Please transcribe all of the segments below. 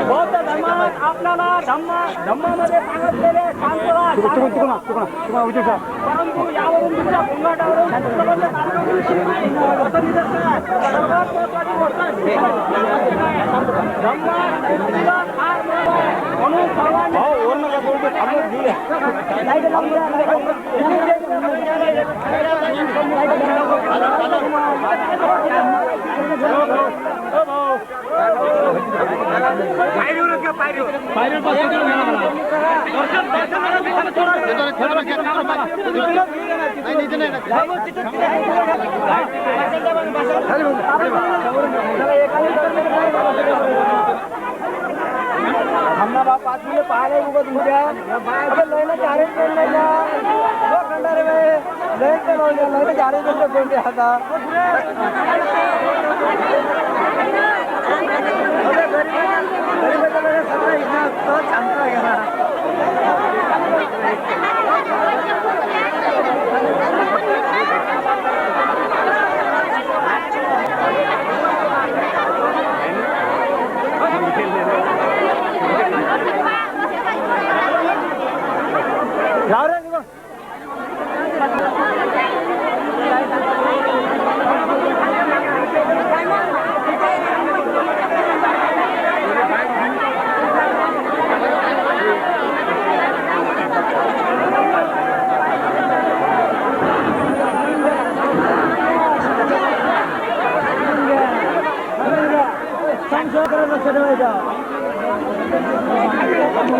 बौद्ध धर्मात आपल्याला धम्मामध्ये सांगितलेले शांतता परंतु यावरून तुमच्या भूंगाटावरून सर्वात महत्वाची गोष्ट म्हणून सर्वांनी हमना बाप आदमी पाले उगत उद्या अबे लयला चारे पेलला वो खंडारे में लय चलवले लय चारे पेलले कोणते आता अबे गरीब सगळं इथं तो शांत गेला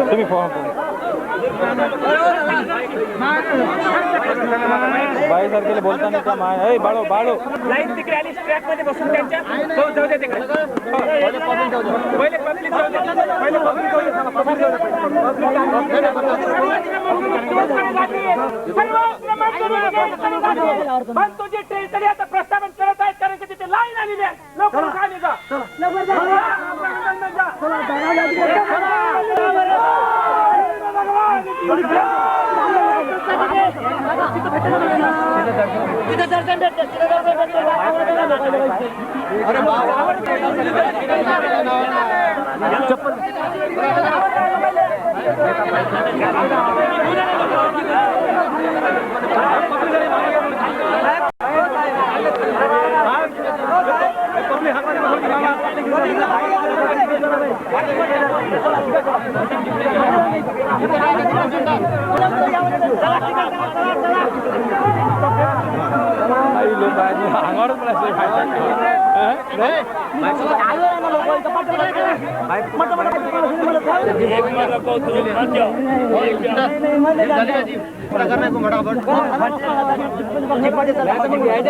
तुम्ही बाई सारखेला बोलताना का माय बाळो बाळो लाईन तिकडे आली ट्रॅक मध्ये बसून त्यांच्या तो जाऊ दे तिकडे पहिले पब्लिक जाऊ दे पहिले पब्लिक जाऊ दे पहिले पब्लिक जाऊ दे पण तुझी ट्रेन तरी आता प्रस्थापन करत आहेत कारण की तिथे लाईन आलेली आहे लवकर खाली जा तिथे दर्शन भेटते चप्पल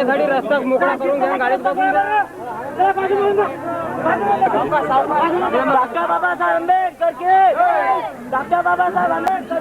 गाडी रस्ता मोकळा करून घ्या गाडीत डॉक्टर बाबासाहेब आंबेडकर के डॉक्टर बाबासाहेब आंबेडकर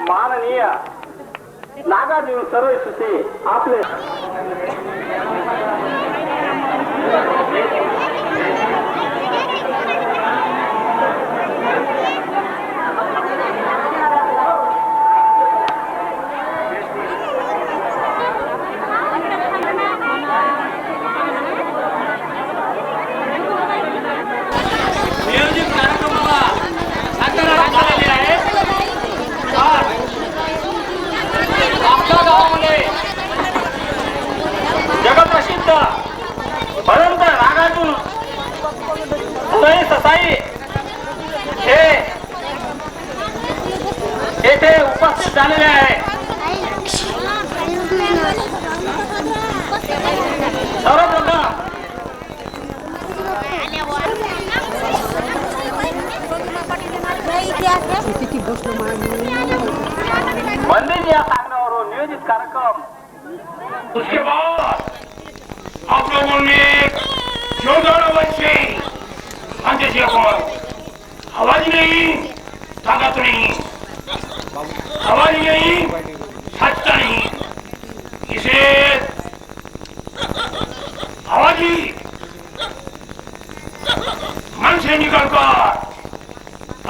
माननीय नागार्जुन सर्वश्रुती आपले जगप्रसिद्ध भरंत नागार्जुन ससाई हे येथे उपस्थित झालेले आहे. सर्वप्रथम मंदिर या सांगण्यावरून नियोजित कार्यक्रम. उसके बाद आप लोगों ने जोरदार आवाज से अंत्य को आवाज नहीं, ताकत नहीं, आवाज नहीं, सच्चा नहीं, इसे आवाज ही मन से निकलकर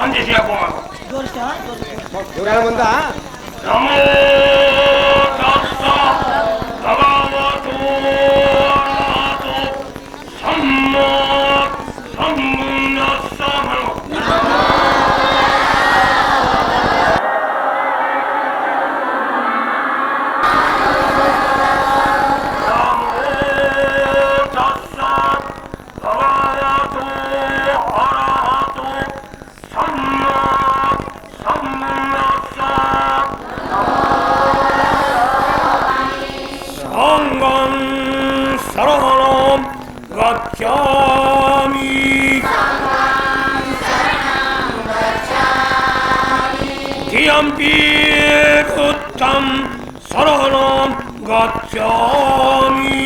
अंत्य को नमो तस्सा भगवतो अरहतो सम्मा सम्बुद्धस्सा. शरणं गच्छामि. धियम्पि बुद्धं शरणं गच्छामि.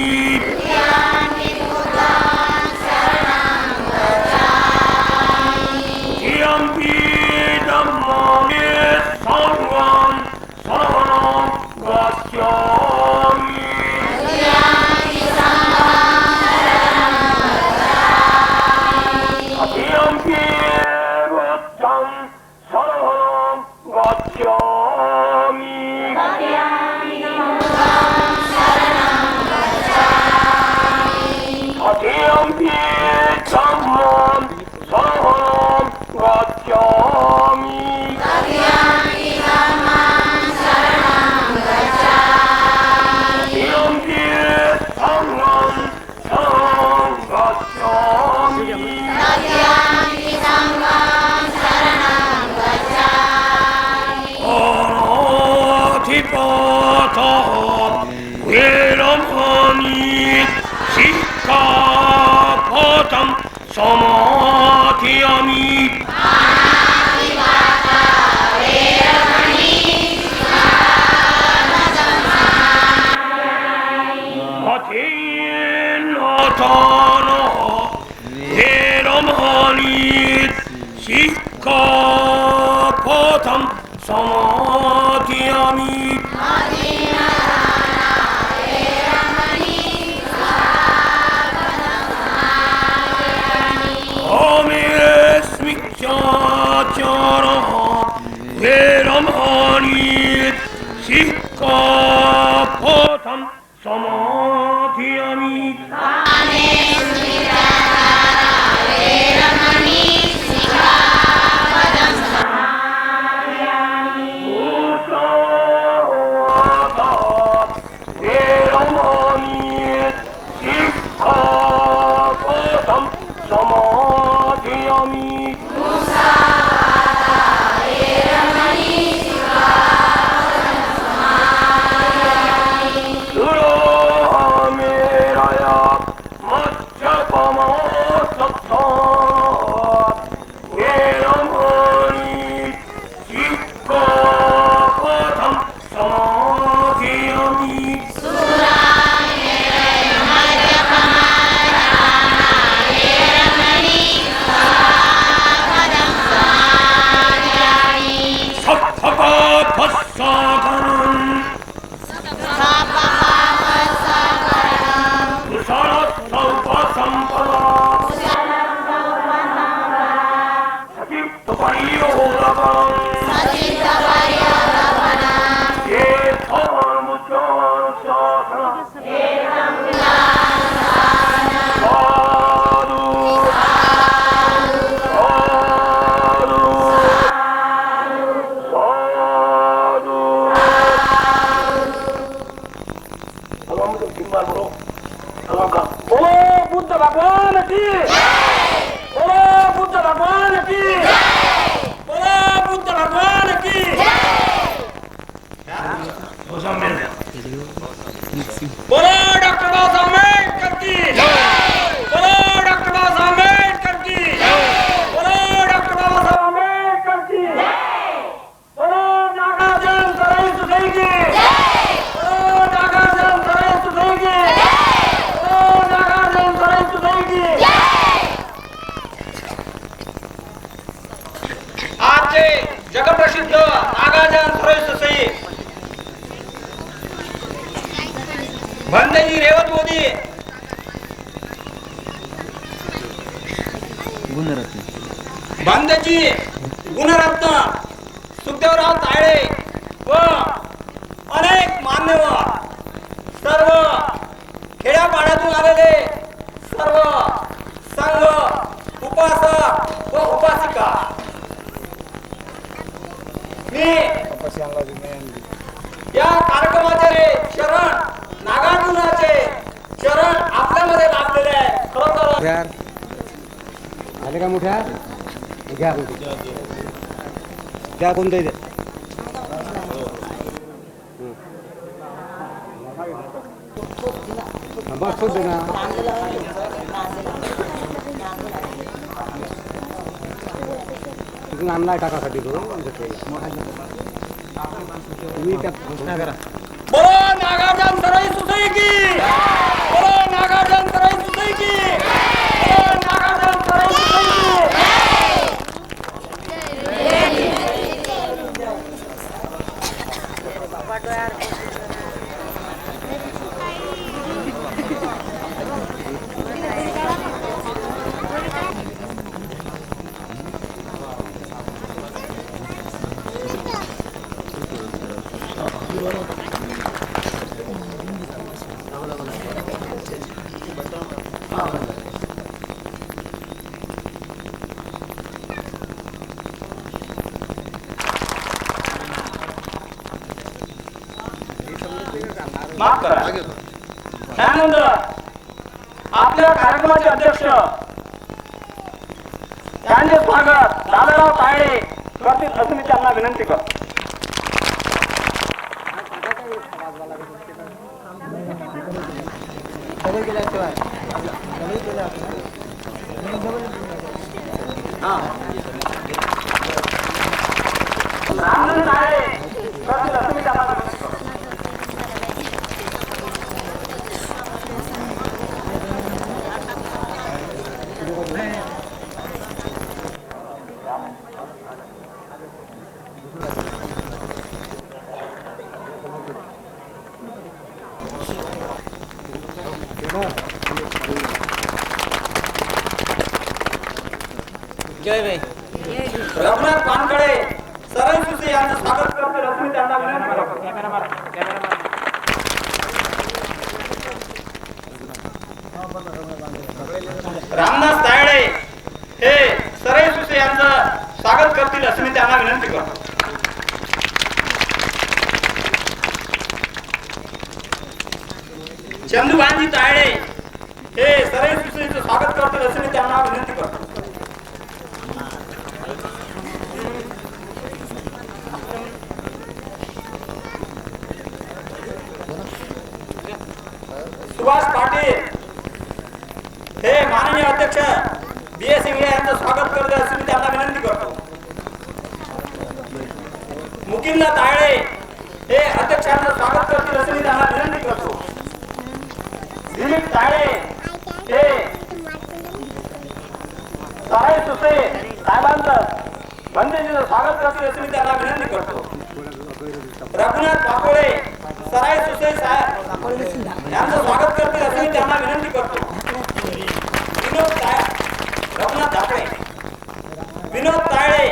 धियम्पि धम्मं संघं शरणं गच्छामि. समाधियामि. सिक्खापदं समाधियामि. सिक्खापदं समाधियामि. Duro बोलो बुद्ध भगवान की, बोलो बुद्ध भगवान की, बोलो बुद्ध भगवान की। बोलो डॉक्टर बाबासाहेब आंबेडकर की, बोलो डॉक्टर बाबासाहेब आंबेडकर की, बोलो डॉक्टर बाबासाहेब आंबेडकर की, बोलो नागार्जुन सराई सुसई की, बोलो नागार्जुन सराई सुसई की, बोलो नागार्जुन सराई सुसई की। आजचे जगप्रसिद्ध नागार्जुन सराई सुसई बंदजी रेवत मोदी बंदजी गुणरत्न सुखदेवराव तायडे व अनेक मान्यवर सर्व खेड्यापाड्यातून आलेले सर्व संघ उपासक व उपासिका मी या कार्यक्रमाचे शरण नागार्जुनाचे चरण आपल्यामध्ये लाभलेले आहे. खरोखर आले का मोठ्या घ्या त्या कोणतं इथे बस होते ना तिथून आणलाय टाकासाठी तो तुम्ही त्या घोषणा करा. बोलो नागार्जुन सराई सुसई की, बोलो नागार्जुन सराई सुसई की, बोलो नागार्जुन सराई सुसई की. माफ करा. त्यानंतर आपल्या कार्यक्रमाचे अध्यक्ष त्यांचे स्वागत दादाराव तायडे करतील असं मी त्यांना विनंती करतो. रामचंद्र तायडे करतील असं मी त्यांना विनंती करतो. जय भाई रघुनाथ पानकडे सराई सुसे यांचं स्वागत करतील असं मी त्यांना विनंती करतो. रामदास तायडे हे सराई सुसे यांचं स्वागत करतील असं मी त्यांना विनंती करतो. चंदूभाई तायडे हे सराई सुसेचं स्वागत करतील असं मी त्यांना विनंती करतो. सुभाष पाटील हे माननीय अध्यक्ष BS इंगळे यांचं स्वागत करत असून मी त्यांना विनंती करतो. मुकिंदा तायडे हे अध्यक्षांचं स्वागत करतील असं मी त्यांना विनंती करतो. दिलीप तायडे हे सराई सुसे साहेबांचं बंदेजीचं स्वागत करतील असं मी त्यांना विनंती करतो. रघुनाथ पाकोळे सराई सुसे साहेब यांचं स्वागत करतील असं मी त्यांना विनंती करतो. रघुनाथ धाकडे विनोद तायडे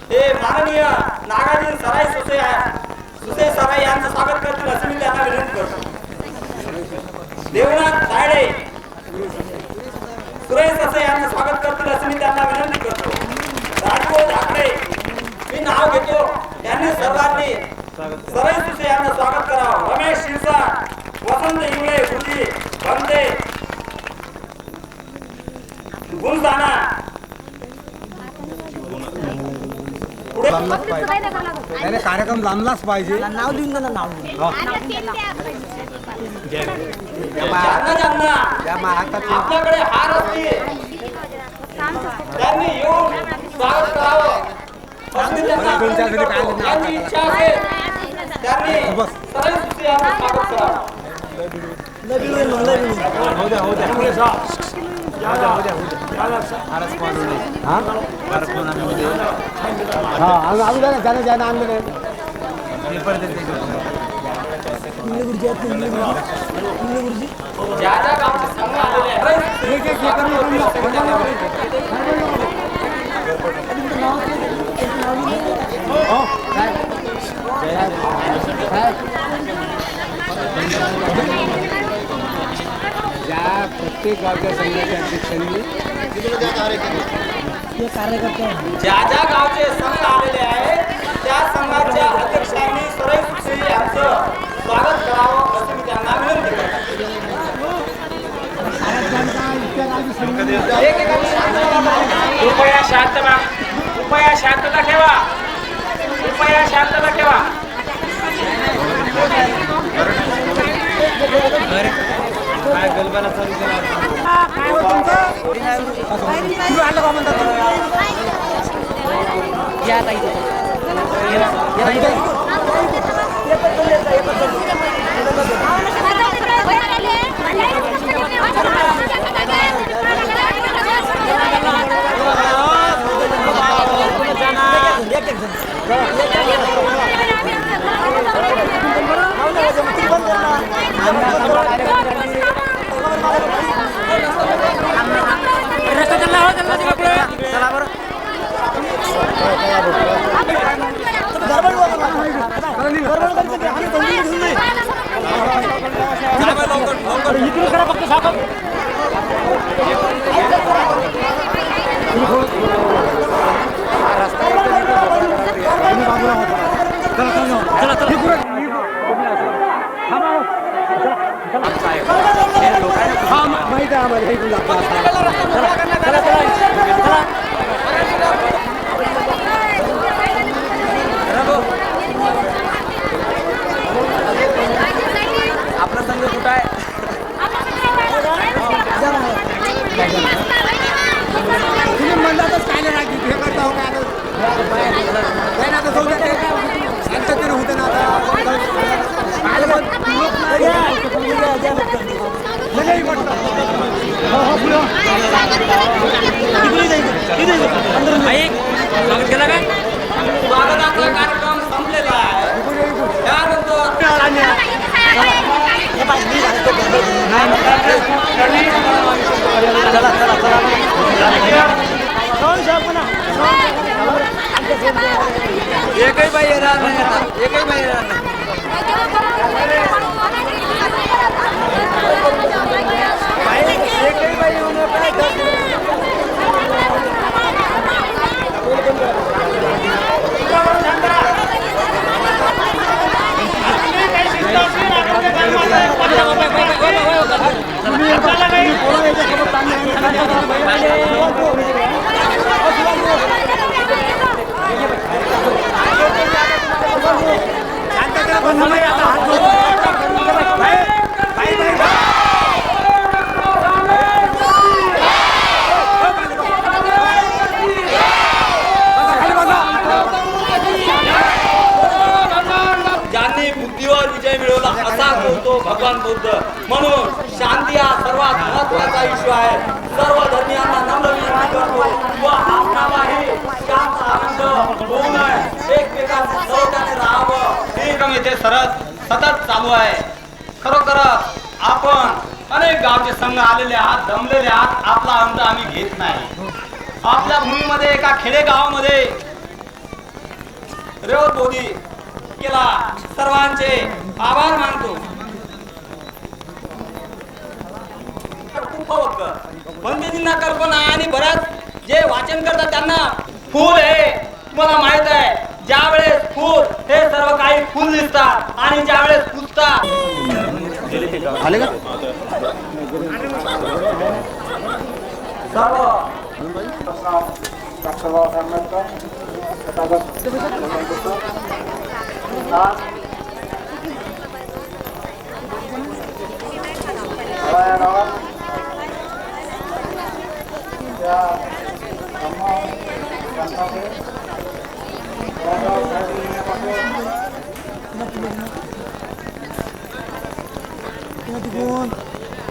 हे माननीय नागार्जुन सराई सुसे सराई यांचं स्वागत करतील असं मी त्यांना विनंती करतो. देवनाथ तायडे सुरेश असे यांना स्वागत करतील असे मी त्यांना विनंती करतो. राजकोट आकडे मी नाव घेतो, त्यांनी सर्वांनी सुरेश असे यांना स्वागत करावं. रमेश शिरसाट, वसंत इंगळे गुरुजी, बंदे गुणदाना पुढे त्याने कार्यक्रम लांबलाच पाहिजे. नाव देऊन ना नाव ज्यांना आपल्याकडे हार असतील त्यांनी येऊन स्वागत करावं. ज्यांची इच्छा असेल त्यांनी सरळ सुती यांना स्वागत करावं. ज्याने आणलं ज्या ज्या गावचे संघ आलेले ज्या प्रत्येक गावच्या संघाच्या अध्यक्षांनी ज्या ज्या गावचे संघ आलेले आहेत त्या संघाच्या अध्यक्षांनी सरळ यांचं स्वागत करावं असं मी त्यांना विनंती कृपया शांतता, कृपया शांतता ठेवा, कृपया शांतता ठेवा. माहिती आहे आम्हाला. आपला संघ कुठं आहे? तुम्ही मंदातच काय नाही राखी हे करता हो काय ना आता जाऊ द्या शांत तरी होतं ना स्वागताचा कार्यक्रम संपलेला आहे. एकही बाई येणार नाही आता, एकही बाई येणार नाही. एकही बाई येऊन ज्यांनी बुद्धीवर विजय मिळवला असा बोलतो भगवान बुद्ध. म्हणून शांती हा सर्वात महत्वाचा इश्यू आहे. सर्व धर्मियांना नम्र विनंती करतो व आपणालाही शांत आनंद होऊ नये, एकमेकांना सहकार्याने राहावं. हे काम इथे सतत चालू आहे. खरोखर आपण अनेक गावचे संघ आलेले आहात, दमलेले आहात. आपला आनंद आम्ही घेत नाही. आपल्या भूमीमध्ये एका खेडेगावामध्ये रेवत मोदी केला. सर्वांचे आभार मानतो. बंदींना कल्पना आणि बऱ्याच जे वाचन करतात त्यांना फूल हे तुम्हाला माहित आहे, ज्या वेळेस फूल हे सर्व काही फुल दिसतात आणि ज्या वेळेस फुलतात आले का सर्व डॉक्टर बाबासाहेब आंबेडकर या गावात त्या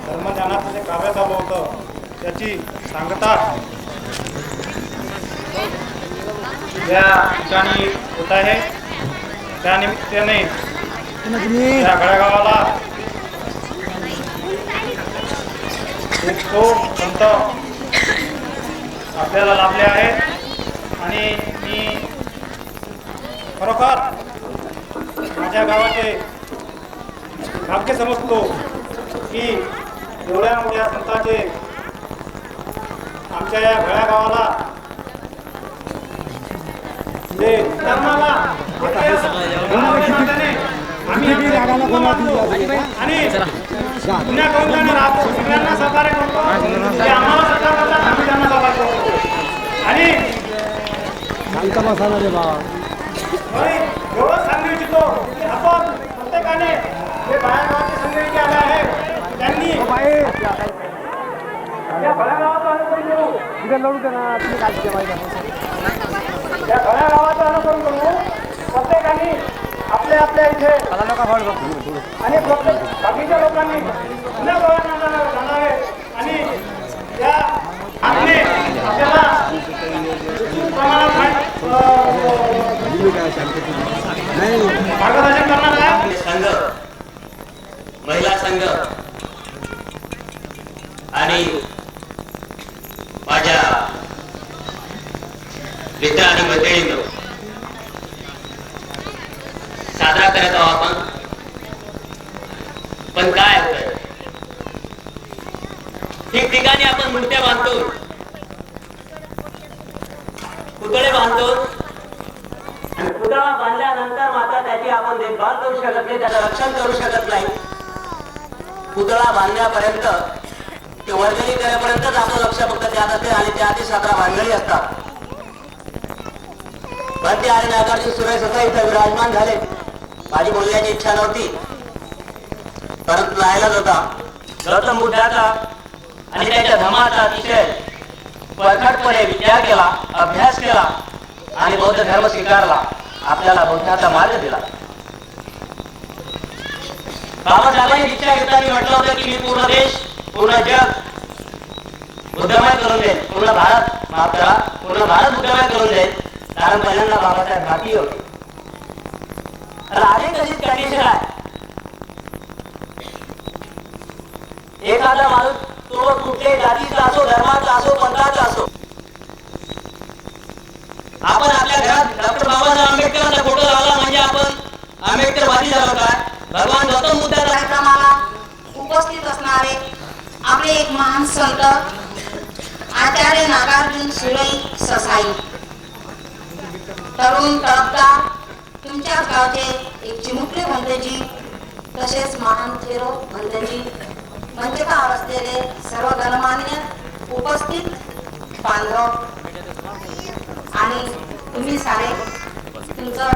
धर्मज्ञानाचं जे कार्य चालू होतं त्याची सांगता या ठिकाणी होत आहे. त्या निमित्ताने या गळ्यागावाला एक तो संत आपल्याला लाभले आहेत आणि मी खरोखर माझ्या गावाचे भाग्य समजतो की एवढ्या मोठ्या संतांचे आमच्या या गळ्या गावाला जे धर्माला आम्ही आणि पुण्या करून त्यांना राहतो, सगळ्यांना सहकार्य करतो, ते आम्हाला सहकार्य करतात, आम्ही त्यांना सहकार्य करतो. आणि एवढं सांगू इच्छितो की आपण प्रत्येकाने जे बाहेरगावाचे संघटने आले आहेत त्यांनी या भळ्यागावाचं अनुकरण करू, या भळ्यागावाचं अनुकरण करू. प्रत्येकाने आपल्या आपल्या इथे आणि प्रत्येक बाकीच्या लोकांनी पुन्हा गावांना जाणारे आणि त्या आपले आपल्याला मार्गदर्शन करणार आहे. संघ, महिला संघ आणि माझ्या मित्र आणि मैत्रिणींनो साजरा करत आहोत आपण. पण काय होतं, ठिकठिकाणी आपण मूर्त्या बांधतो, पुतळे बांधतो. पुतळा बांधल्यानंतर मात्र त्याची आपण देखभाल करू शकत नाही, त्याचं रक्षण करू शकत नाही. पुतळा बांधण्यापर्यंत ते वर्गणी करेपर्यंतच आपलं लक्ष फक्त त्यात असते आणि त्या आधी 17 भानगडी असतात. भरती आणि नागार्जुन सुरेश असा इथं विराजमान झाले. माझी बोलण्याची इच्छा नव्हती, परंतु राहिलाच होता. गौतम बुद्धाचा आणि त्याच्या धर्माचा अतिशय परखडपणे विचार केला, अभ्यास केला आणि बौद्ध धर्म स्वीकारला, आपल्याला बौद्धाचा मार्ग दिला. बाबासाहेबांनी इच्छा घेताना म्हटलं होतं की मी पूर्ण देश, पूर्ण जग बुद्धमय करून देईल, पूर्ण भारत माफ करा, पूर्ण भारत बुद्धमय करून देईल. कारण पहिल्यांदा बाबासाहेब भारतीय होते. अनेक तशीच कंडिशन आहे. एखादा माणूस तो कुठल्याही जातीचा असो, धर्माचा असो, पंथाचा असो, आपण आपल्या घरात डॉक्टर बाबासाहेब आंबेडकरांचा फोटो लावला म्हणजे आपण आंबेडकरवादी झालो काय? भगवान गौतम बुद्धाचा कार्यक्रमाला उपस्थित असणारे आपले एक महान संत आचार्य नागार्जुन सुरई ससाई, तरुण तडफदार तुमच्याच गावचे एक चिमुकले भंतेजी, तसेच महान थेरो भंतेजी, मंचकावर असलेले सर्व गणमान्य उपस्थित बांधव आणि तुम्ही सारे तुमचं.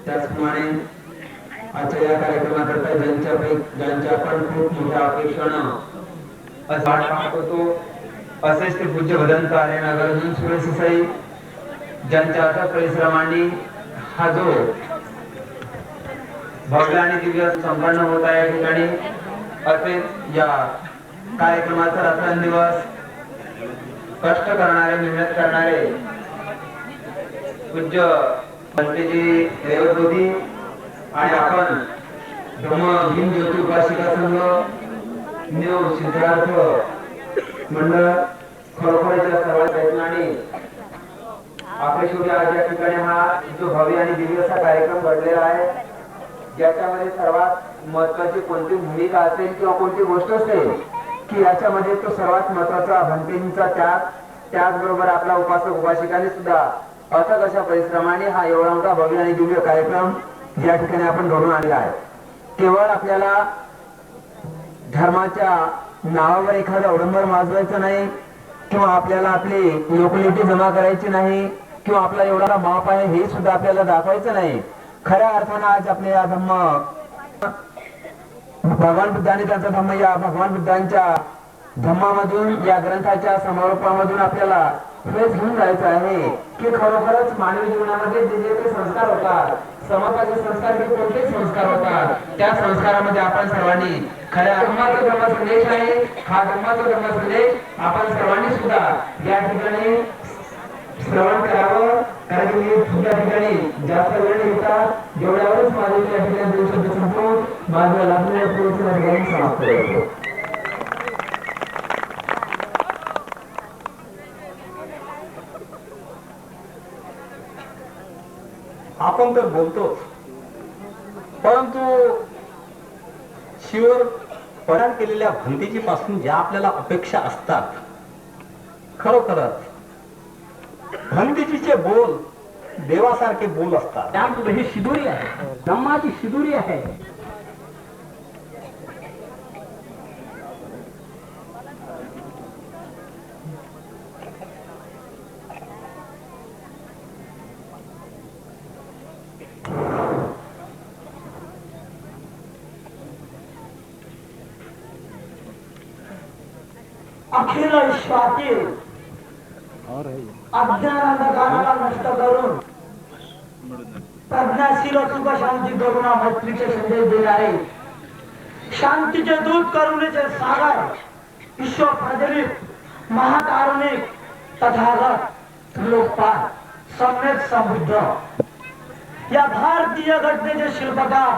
त्याचप्रमाणे आजच्या या कार्यक्रमाकरता ज्यांच्या पण खूप मोठ्या अपेक्षानं वाट पाहत होतो असेच ते पूज्य भदंत आर्य नागार्जुन सुरेश ससाई, ज्यांच्या आता परिश्रमांनी हा जो भव्य आणि दिव्य संपन्न होत आहे. या ठिकाणी असेच या कार्यक्रमाचा रात्रंदिवस कष्ट करणारे, मेहनत करणारे पूज्य भंतेजी रेवतोदी आणि आपण धम्म भीम ज्योती उपासिका संघ न्यू सिद्धार्थ मंडळ खरोखरच्या सर्व प्रयत्नाने आपल्या शेवटी आज या ठिकाणी हा जो भव्य आणि दिव्य असा कार्यक्रम घडलेला आहे. ज्याच्यामध्ये सर्वात महत्वाची कोणती भूमिका असेल किंवा कोणती गोष्ट असेल की याच्यामध्ये तो सर्वात महत्वाचा भंतेंचा त्याग, त्याचबरोबर आपला उपासक उपासिकांनी सुद्धा अथक अशा परिश्रमाने हा एवढा मोठा भव्य आणि दिव्य कार्यक्रम या ठिकाणी आपण घडून आणला आहे. केवळ आपल्याला धर्माच्या नावावर एखादं अवडंबर माजवायचं नाही किंवा आपल्याला आपली लोकलिटी जमा करायची नाही किंवा आपला एवढा माप आहे हे सुद्धा आपल्याला दाखवायचं नाही. खऱ्या अर्थानं आज आपल्या या धम्म भगवान बुद्धाने त्यांचा धम्म या भगवान बुद्धांच्या धम्मामधून या ग्रंथाच्या समारोपामधून आपल्याला हेच घेऊन जायचं आहे की खरोखरच मानवी जीवनामध्ये जे जे काही संस्कार होतात, समाजाचे संस्कार हे कोणते संस्कार होतात, त्या संस्कारामध्ये आपण सर्वांनी खऱ्या धम्माचा धम्म संदेश आहे. हा धम्माचा धम्म संदेश आपण सर्वांनी सुद्धा या ठिकाणी श्रवण करावं. कारण की मी त्या ठिकाणी जास्त वेळ नाही होता, जेवढ्यावरच माझे त्या ठिकाणी 2 शब्द संपवून माझ्या लागलेल्या पुढच्या ठिकाणी समाप्त करतो. आपण तर बोलतोच, परंतु शिवर परिणाम केलेल्या भंतेजी पासून ज्या आपल्याला अपेक्षा असतात, खरोखरच भंतेजीचे बोल देवासारखे बोल असतात. त्यापुढे ही शिदोरी आहे, धम्माची शिदोरी आहे. अखिल विश्वातील अज्ञानांधकाराला नष्ट करून प्रज्ञाशील सुख शांती करुणा मैत्रीचे संदेश देणारे शांतीचे दूत करुणेचे सागर विश्व प्रज्वलित महाकारुणिक तथागत लोकपाल सम्यक समृद्ध या भारतीय घटनेचे शिल्पकार,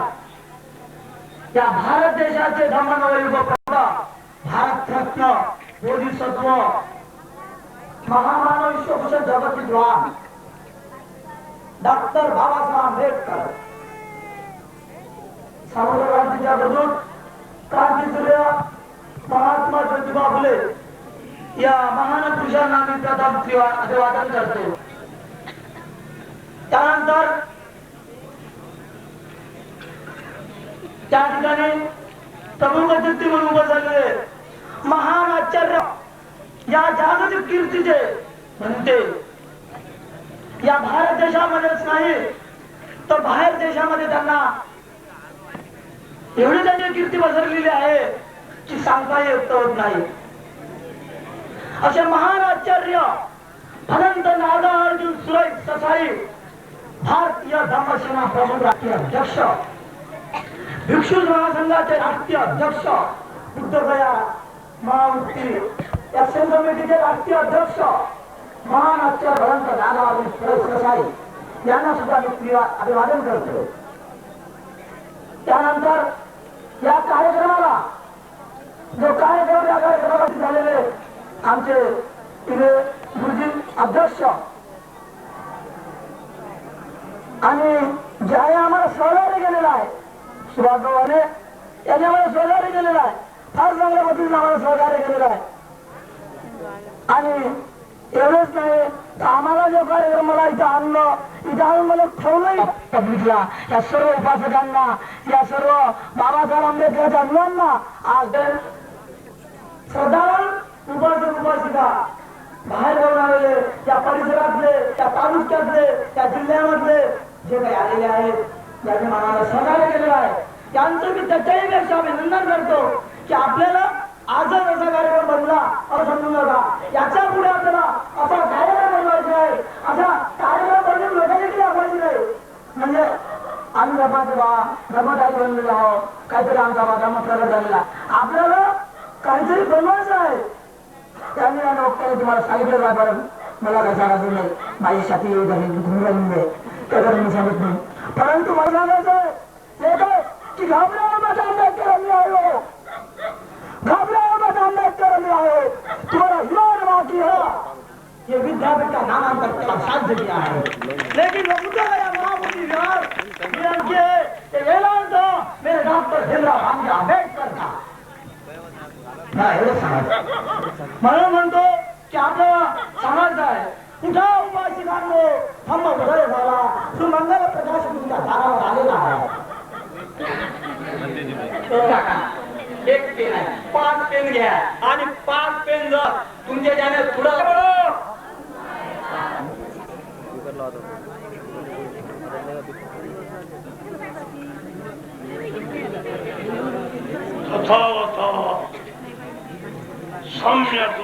या भारत देशाचे धम्मनवयुग भारतरत्न बोधिसत्व महामानव विश्वभूषण जगत विद्वान डॉक्टर बाबासाहेब आंबेडकर, समग्र क्रांतीच्या प्रदूत क्रांतीसूर्य महात्मा ज्योतिबा फुले या महान पुरुषांना मी प्रथम अभिवादन करतो. त्यानंतर त्या ठिकाणी प्रमुख अतिथी म्हणून उभे झालेले महान आचार्य, या जागतिक कीर्तीचे म्हणते या भारत देशामध्येच नाही तर बाहेर देशामध्ये त्यांना एवढी त्यांची कीर्ती पसरलेली आहे की सांगता येत होत नाही. असे महान आचार्य अनंत नागा अर्जुन सुरेश ससाई, भारतीय धम्मसेना प्रमुख राष्ट्रीय अध्यक्ष, भिक्षू महासंघाचे राष्ट्रीय अध्यक्ष, बुद्धगया महामुक्ती एक्शन कमिटीचे राष्ट्रीय अध्यक्ष, महान आचार्य भरंत नागा अर्जुन सुरेश ससाई यांना सुद्धा मी अभिवादन करतो. त्यानंतर या कार्यक्रमाला जो कार्यक्रम या कार्यक्रमासाठी झालेले आमचे तिथे गुरुजी अध्यक्ष आणि ज्याने आम्हाला सहकार्य केलेला आहे, सुभाष भावाने यांनी आम्हाला सहकार्य केलेलं आहे, फार चांगल्या पद्धतीने आम्हाला सहकार्य केलेलं आहे. आणि एवढंच नाही तर आम्हाला जो कार्यक्रम मला इथं आणलं, इथं आणून मला ठेवलंय पब्लिकला, या सर्व उपासकांना, या सर्व बाबासाहेब आंबेडकरच्या मुलांना आज श्रद्धावान उपासक उपासिका बाहेर जाऊन आलेले, त्या परिसरातले, त्या तालुक्यातले, त्या जिल्ह्यामधले जे काही आलेले आहेत, ज्यांनी मनाला सहकार्य केलेलं आहे, त्यांचं मी त्याच्याही पेक्षा अभिनंदन करतो की आपल्याला आजच असा कार्यक्रम बनला असं समजू नका. याच्या पुढे आपल्याला असा कार्यक्रम बनवायचा आहे, असा कार्यक्रम बनवून लोकांनी दाखवायची नाही. म्हणजे आम्ही धर्माचे धर्मदायी बनलेलो आहोत, काहीतरी आमचा धर्म प्रगत झालेला, आपल्याला काहीतरी बनवायचं आहे. त्यांनी या लोकांनी तुम्हाला सांगितलं काय बरं, मला काय सांगायचं नाही, माझी छाती घुमून राहिली त्याच्यात मी सांगत नाही. परंतु मला सांगायचं आहे की घाबराव मत आंबेडकर आम्ही आयो, घाबराव मत आंबेडकर आम्ही आयो, तुम्हारा हिमान बाकी है. ये विद्यापीठ का नामांकन का साध्य किया है, लेकिन वो मुद्दा गया महामूर्ति विहार के ऐलान मेरे डॉक्टर भीमराव आमचे आंबेडकर का ना एवढं सांगायचं. म्हणून म्हणतो की आपल्याला सांगायचं आहे, उठा उपासिकांनो, थांबा उदय झाला, सुमंगल प्रकाश तुमच्या दारावर आलेला आहे. एक पेन आहे, 5 पेन घ्या आणि 5 पेन जर तुमच्या ज्याने पुढं तथावता सम्यक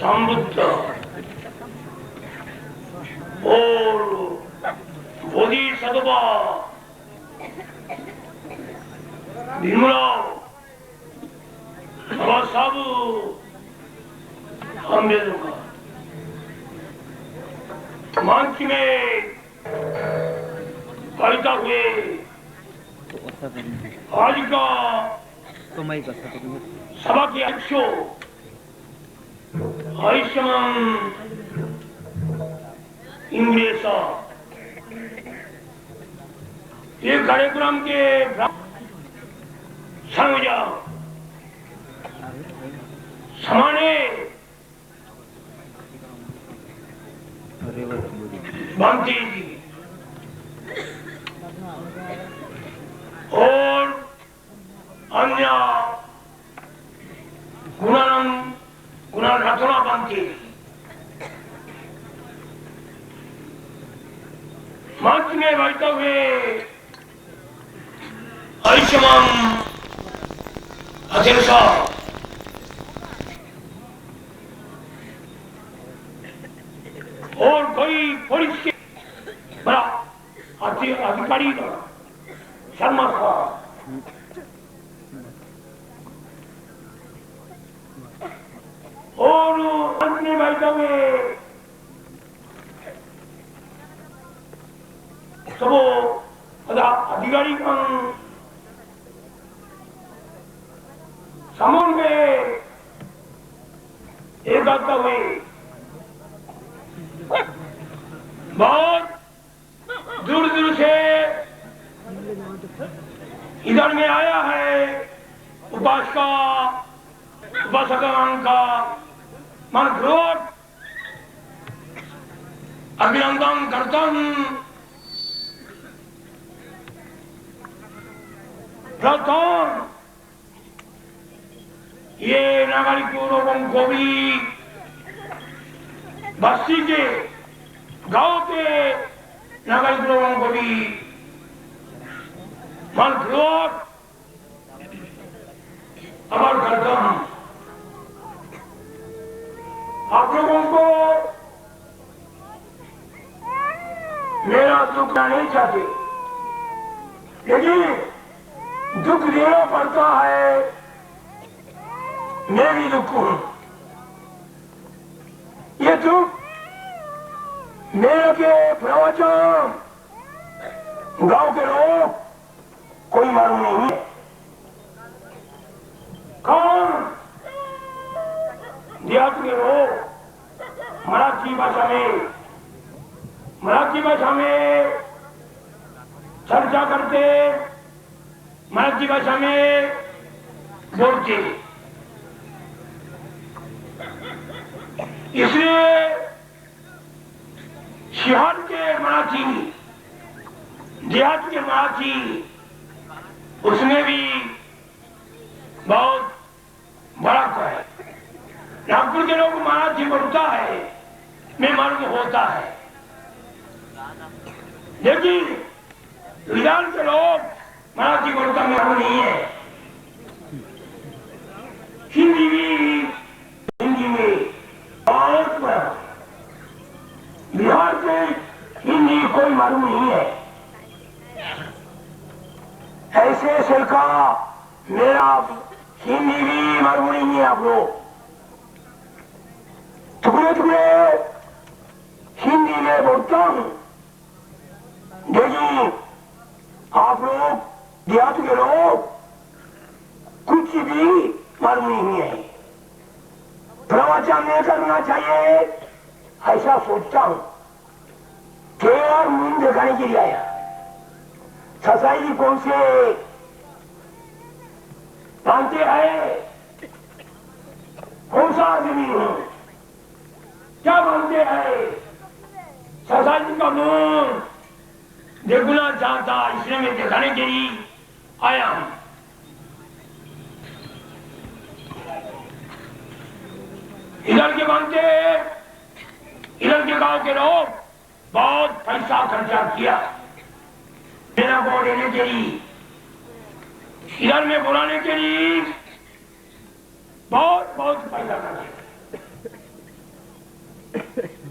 समृद्ध और बोधिसत्व भीमराव बाबासाहेब आंबेडकर मंच में पैदा हुए आज का सभा के अध्यक्ष आयुष्मान इंग्लिश ये कार्यक्रम के संयोजक समाने भांति जी और अन्य गुणा रचना भांति मंच में बैठे हुए आयुष्मान अध्यक्ष और कोई पुलिस के बड़ा अधिकारी शर्मा साहब और अंत में बैठे हुए सब अधिकारी समूह में एक आता हुए बहुत दूर दूर से इधर में आया है उपासका उपासकाओं का मनपूर्वक अभिनंदन करता हूँ। प्रथम ये नागरिक लोगों को भी बस्ती के गांव के नागरिक लोगों को भी मनपूर्वक आभार करता हूं। आप लोगों को मेरा दुख नहीं चाहते, लेकिन दुख देना पड़ता है। मैं भी दुख हूं। ये दुख मेरे के प्रवचन गांव के लोग कोई मालूम नहीं है। कौन देहात के लोग मराठी भाषा में चर्चा करते, मराठी भाषा में बोलते। इसलिए शहर के मराठी, देहात के मराठी, उसमें भी बहुत बड़ा है। नागपुर के लोग मराठी बोलता है, मैं मालूम होता है, लेकिन विधान के लोग मराठी बोलता मालूम नहीं है। हिंदी में बहुत बड़ा, बिहार से हिंदी कोई मालूम नहीं है। ऐसे का मेरा हिंदी भी मालूम नहीं है। आप लोग टुकड़े हिंदी में बोलता हूं, लेकिन आप लोग देहात के लोग कुछ भी मालूम नहीं है। प्रवचन नहीं करना चाहिए ऐसा सोचता हूं। केवल मुंह दिखाने के लिए आया, ससाई जी कौन से मानते हैं? कौन सा आदमी हूं? क्या मानते हैं? ससाई जी का मुंह देखना चाहता, इसलिए मैं दिखाने के लिए आया हूं। इधर के मानते, इधर के गांव के लोग बहुत पैसा खर्चा किया मेरा को देने के लिए, इधर में बुलाने के लिए बहुत बहुत पैसा खर्चा।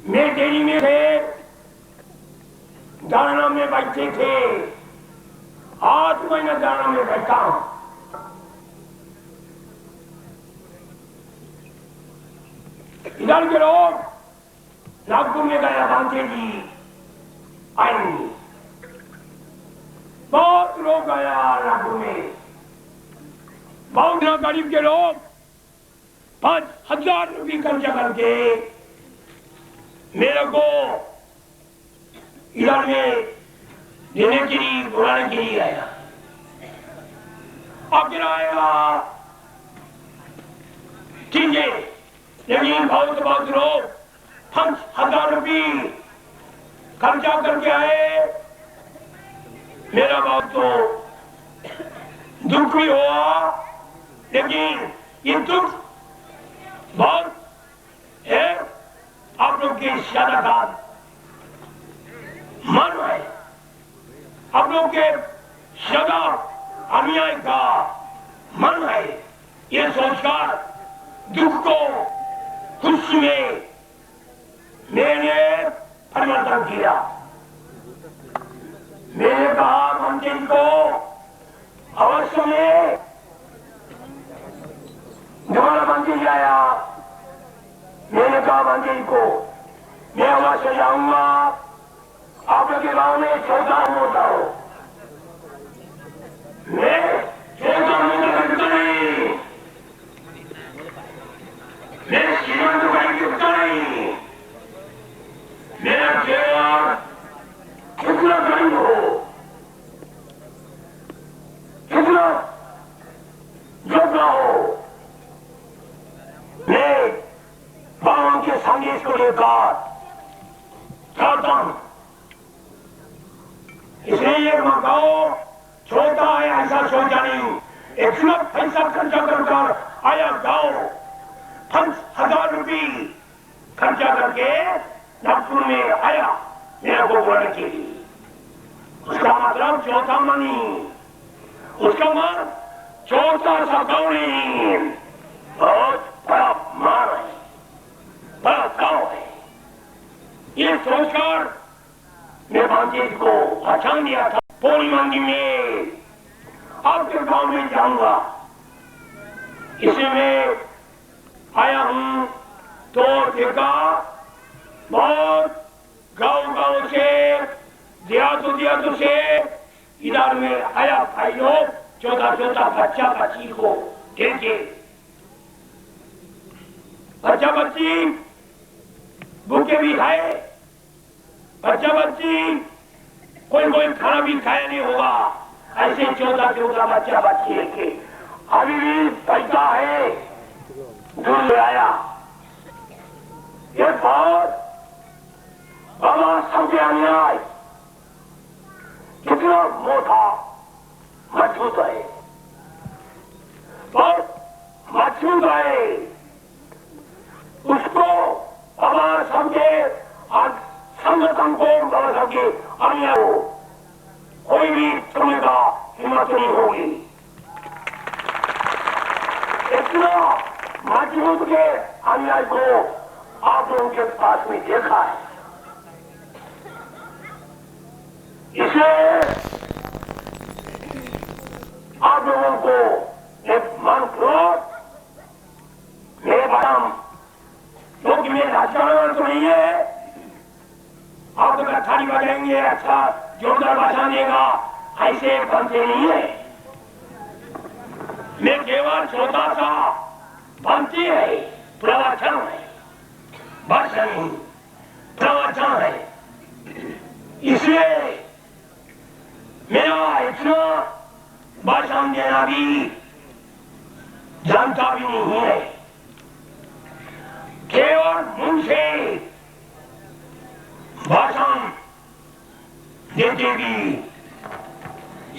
मैं डेरी में थे, धारणा में बैठे थे, 8 महीना धारणा में बैठा हूं। इधर के लोग नागपुर में गया, बांके जी आएंगे, बहुत लोग गया नागपुर में, बहुत गरीब के लोग 5,000 रुपये खर्चा करके मेरे को इधर में देने के लिए, बुलाने के लिए आया। आखिर आया ठीक है, लेकिन बहुत लोग 5,000 रुपये खर्चा करके आए। मेरा बहुत तो दुख भी हुआ, लेकिन ये दुख बहुत है आप लोग के ज्यादा का मन है, आप लोग के ज्यादा अन्याय का मन है। ये सोचकर दुख को खुशी में मैंने परिवर्तन किया। मैंने कहा मंदिर को अवश्य में दोबारा मंदिर आया। मैंने कहा मंदिर को मैं अवश्य जाऊंगा, आप लोग के गांव में छोटा होता हो, मैं छोटा नहीं, मैं श्रीमंत भाई गिरता नहीं, मेरा जीवन कितना गरीब हो, कितना योग्य हो, मैं बावन के संदेश को लेकर चाहता हूं। इसलिए ये गाँव छोटा है ऐसा सोचा नहीं, इतना पैसा खर्चा कर आया गाँव, 5,000 रुपये खर्चा करके नागपुर में आया मेरे को बोलने के लिए। उसका मतलब चौथा मनी, उसका मन चौथा सा गाँव नहीं, बहुत बड़ा मान है, बड़ा गाँव है। ये सोचकर मैं बांके को पहचान दिया था। पूर्णिमा में आपके गांव में जाऊंगा, इसलिए मैं आया हूं। तो देखा बहुत गांव से, देहातों से इधर में आया भाई लोग, छोटा बच्चा बच्ची को देखे, बच्चा बच्ची भूखे भी खाए, बच्चा बच्ची कोई खाना भी खाया नहीं होगा, ऐसे छोटा बच्चा बच्ची लेके अभी भी पैसा है, दूर ले आया। ये बहुत बाबा समझे अन्याय कितना मोटा मजबूत है, बहुत मजबूत है। उसको बाबा समझे संगठन को, बाबा समझे अन्याय को कोई भी करने का हिम्मत नहीं होगी। इतना मजबूत के अन्याय को आप लोगों के पास में देखा है। इसलिए आप लोगों को एक मन क्रोध, मेरे बाम क्योंकि मेरे राजकारण तो नहीं है, आप लोग थाली बजाएंगे, अच्छा जोरदार भाषण देगा, ऐसे बनते नहीं है। मैं केवल छोटा सा बनती है, प्रवचन है, भाषण नहीं, प्रवचन है। इसलिए मेरा इतना भाषण देना भी जानता भी नहीं है। केवल मुझसे भाषण देते भी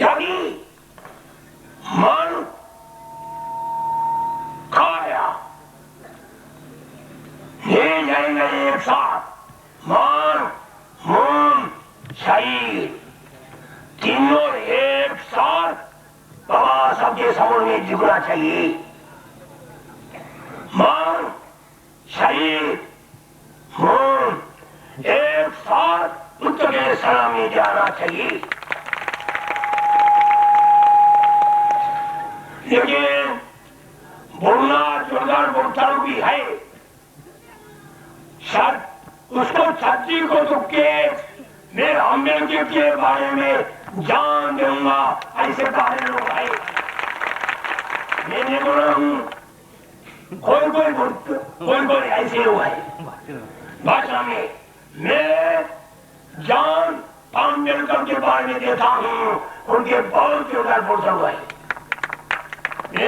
यदि मन काया ले जाएंगे एक साथ। मन मन शरीर तीनों एक साथ बाबा सबके सामने झुकना चाहिए। मन शरीर मन एक साथ उत्तर के शरण में जाना चाहिए। लेकिन बोलना जोरदार बोलता भी है, शायद उसको छाती को दुख के मैं अम्बेडकर के बारे में जान दूंगा ऐसे सारे लोग आए। मैंने बोला हूँ कोई ऐसे लोग आए भाषा में मैं जान अम्बेडकर के बारे में देता हूँ, उनके बहुत जोरदार बोलता हुआ है।